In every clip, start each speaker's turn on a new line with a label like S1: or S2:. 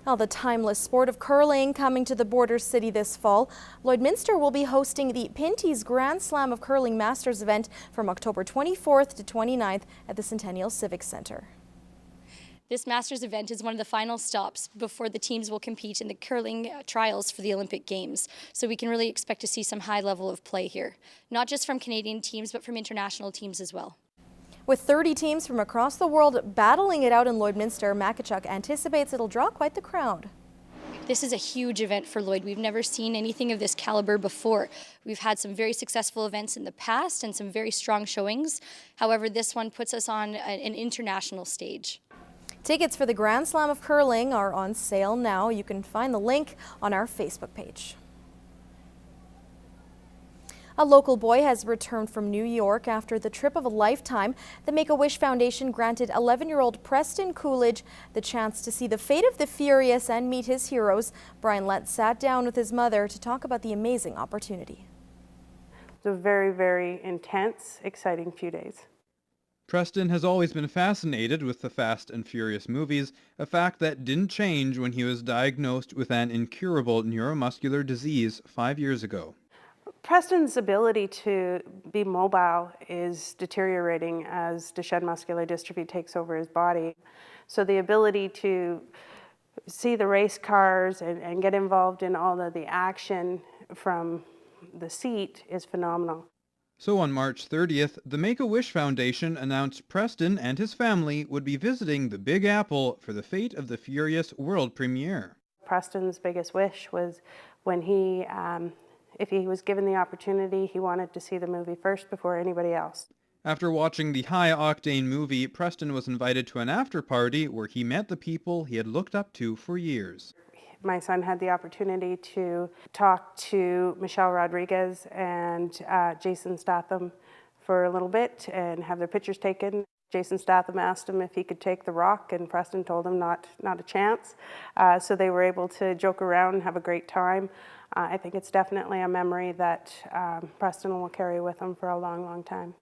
S1: Well, the timeless sport of curling coming to the border city this fall. Lloydminster will be hosting the Pinty's Grand Slam of Curling Masters event from October 24th to 29th at the Centennial Civic Centre.
S2: This Masters event is one of the final stops before the teams will compete in the curling trials for the Olympic Games. So we can really expect to see some high level of play here, not just from Canadian teams, but from international teams as well.
S1: With 30 teams from across the world battling it out in Lloydminster, Makichuk anticipates it'll draw quite the crowd.
S2: This is a huge event for Lloyd. We've never seen anything of this caliber before. We've had some very successful events in the past and some very strong showings. However, this one puts us on an international stage.
S1: Tickets for the Grand Slam of Curling are on sale now. You can find the link on our Facebook page. A local boy has returned from New York after the trip of a lifetime. The Make-A-Wish Foundation granted 11-year-old Preston Coolidge the chance to see the fate of the furious and meet his heroes. Brian Lentz sat down with his mother to talk about the amazing opportunity.
S3: It's a very, very intense, exciting few days.
S4: Preston has always been fascinated with the Fast and Furious movies, a fact that didn't change when he was diagnosed with an incurable neuromuscular disease 5 years ago.
S3: Preston's ability to be mobile is deteriorating as Duchenne muscular dystrophy takes over his body. So the ability to see the race cars and get involved in all of the action from the seat is phenomenal.
S4: So on March 30th, the Make-A-Wish Foundation announced Preston and his family would be visiting the Big Apple for the Fate of the Furious world premiere.
S3: Preston's biggest wish was when if he was given the opportunity, he wanted to see the movie first before anybody else.
S4: After watching the high-octane movie, Preston was invited to an after-party where he met the people he had looked up to for years.
S3: My son had the opportunity to talk to Michelle Rodriguez and Jason Statham for a little bit and have their pictures taken. Jason Statham asked him if he could take the rock, and Preston told him not a chance. So they were able to joke around and have a great time. I think it's definitely a memory that Preston will carry with him for a long, long time.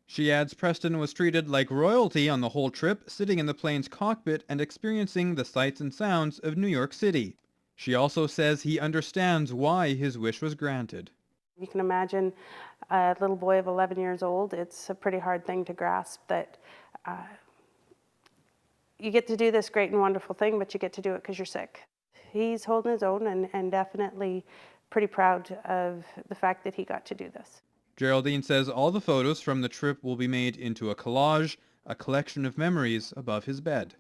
S4: She adds Preston was treated like royalty on the whole trip, sitting in the plane's cockpit and experiencing the sights and sounds of New York City. She also says he understands why his wish was granted.
S3: You can imagine a little boy of 11 years old. It's a pretty hard thing to grasp that you get to do this great and wonderful thing, but you get to do it because you're sick. He's holding his own and definitely pretty proud of the fact that he got to do this.
S4: Geraldine says all the photos from the trip will be made into a collage, a collection of memories above his bed.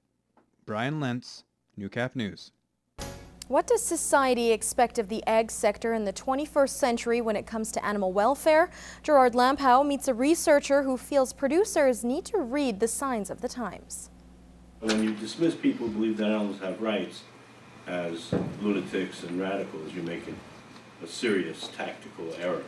S4: Brian Lentz, Newcap News.
S1: What does society expect of the ag sector in the 21st century when it comes to animal welfare? Gerard Lampow meets a researcher who feels producers need to read the signs of the times.
S5: When you dismiss people who believe that animals have rights as lunatics and radicals, you're making a serious tactical error.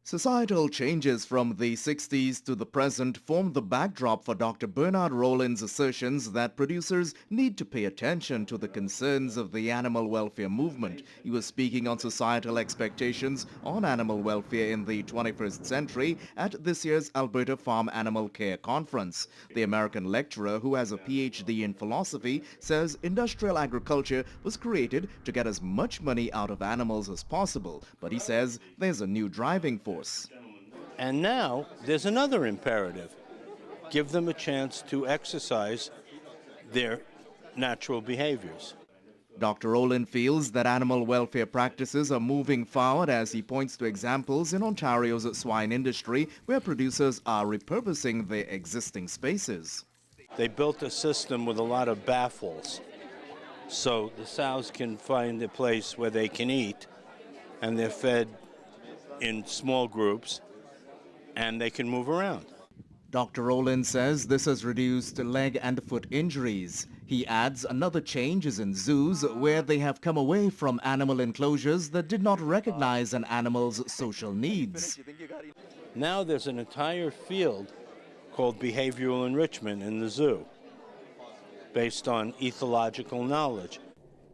S6: Societal changes from the 60s to the present form the backdrop for Dr. Bernard Rowland's assertions that producers need to pay attention to the concerns of the animal welfare movement. He was speaking on societal expectations on animal welfare in the 21st century at this year's Alberta Farm Animal Care Conference. The American lecturer, who has a PhD in philosophy, says industrial agriculture was created to get as much money out of animals as possible, but he says there's a new driving force.
S7: And now there's another imperative. Give them a chance to exercise their natural behaviors.
S6: Dr. Rowland feels that animal welfare practices are moving forward as he points to examples in Ontario's swine industry where producers are repurposing their existing spaces.
S7: They built a system with a lot of baffles so the sows can find a place where they can eat, and they're fed in small groups, and they can move around.
S6: Dr. Rowland says this has reduced leg and foot injuries. He adds another change is in zoos where they have come away from animal enclosures that did not recognize an animal's social needs.
S7: Now there's an entire field called behavioral enrichment in the zoo based on ethological knowledge.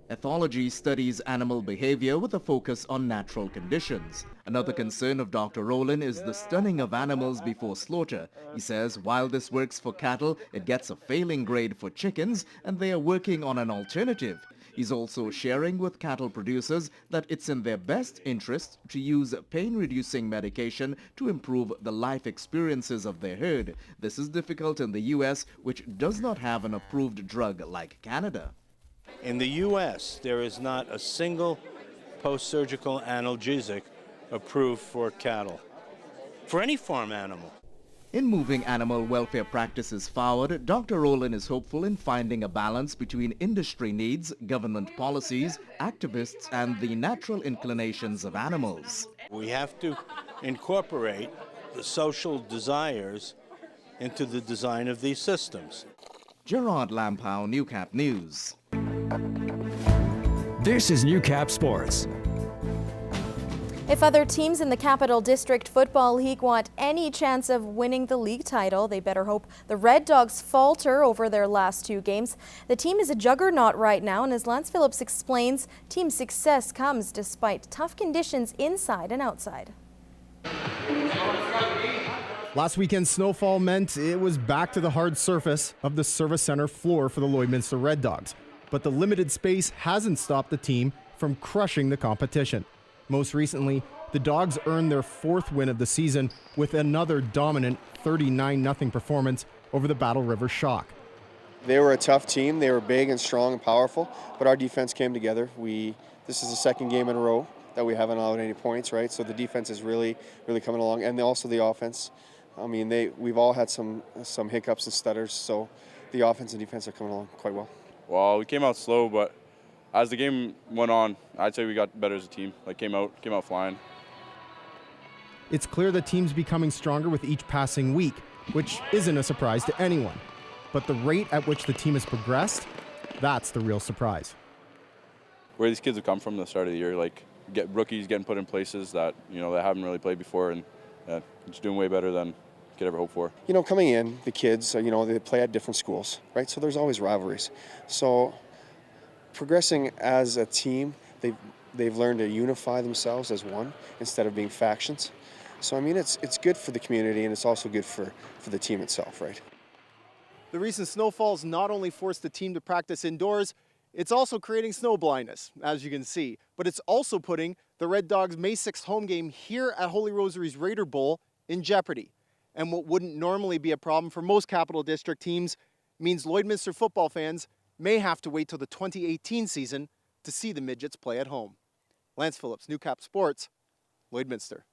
S6: Ethology studies animal behavior with a focus on natural conditions. Another concern of Dr. Rowland is the stunning of animals before slaughter. He says while this works for cattle, it gets a failing grade for chickens, and they are working on an alternative. He's also sharing with cattle producers that it's in their best interest to use pain-reducing medication to improve the life experiences of their herd. This is difficult in the U.S., which does not have an approved drug like Canada.
S7: In the U.S., there is not a single post-surgical analgesic approved for cattle, for any farm animal.
S6: In moving animal welfare practices forward, Dr. Rowland is hopeful in finding a balance between industry needs, government policies, activists, and the natural inclinations of animals.
S7: We have to incorporate the social desires into the design of these systems.
S6: Gerard Lampow, Newcap News.
S8: This is Newcap Sports.
S1: If other teams in the Capital District Football League want any chance of winning the league title, they better hope the Red Dogs falter over their last 2 games. The team is a juggernaut right now, and as Lance Phillips explains, team success comes despite tough conditions inside and outside.
S9: Last weekend's snowfall meant it was back to the hard surface of the Service Center floor for the Lloydminster Red Dogs. But the limited space hasn't stopped the team from crushing the competition. Most recently, the Dogs earned their 4th win of the season with another dominant 39-0 performance over the Battle River Shock.
S10: They were a tough team. They were big and strong and powerful, but our defense came together. This is the 2nd game in a row that we haven't allowed any points, right? So the defense is really coming along, and also the offense. I mean, we've all had some hiccups and stutters, so the offense and defense are coming along quite well.
S11: Well, we came out slow, but as the game went on, I'd say we got better as a team. Came out flying.
S9: It's clear the team's becoming stronger with each passing week, which isn't a surprise to anyone. But the rate at which the team has progressed, that's the real surprise.
S11: Where these kids have come from the start of the year, rookies getting put in places that they haven't really played before, and just doing way better than could ever hope for.
S10: Coming in, the kids, they play at different schools, right? So there's always rivalries. So progressing as a team, they've learned to unify themselves as one instead of being factions. So I mean, it's good for the community, and it's also good for the team itself, right?
S9: The recent snowfalls not only forced the team to practice indoors, it's also creating snow blindness, as you can see. But it's also putting the Red Dogs' May 6th home game here at Holy Rosary's Raider Bowl in jeopardy. And what wouldn't normally be a problem for most Capital District teams means Lloydminster football fans may have to wait till the 2018 season to see the Midgets play at home. Lance Phillips, Newcap Sports, Lloydminster.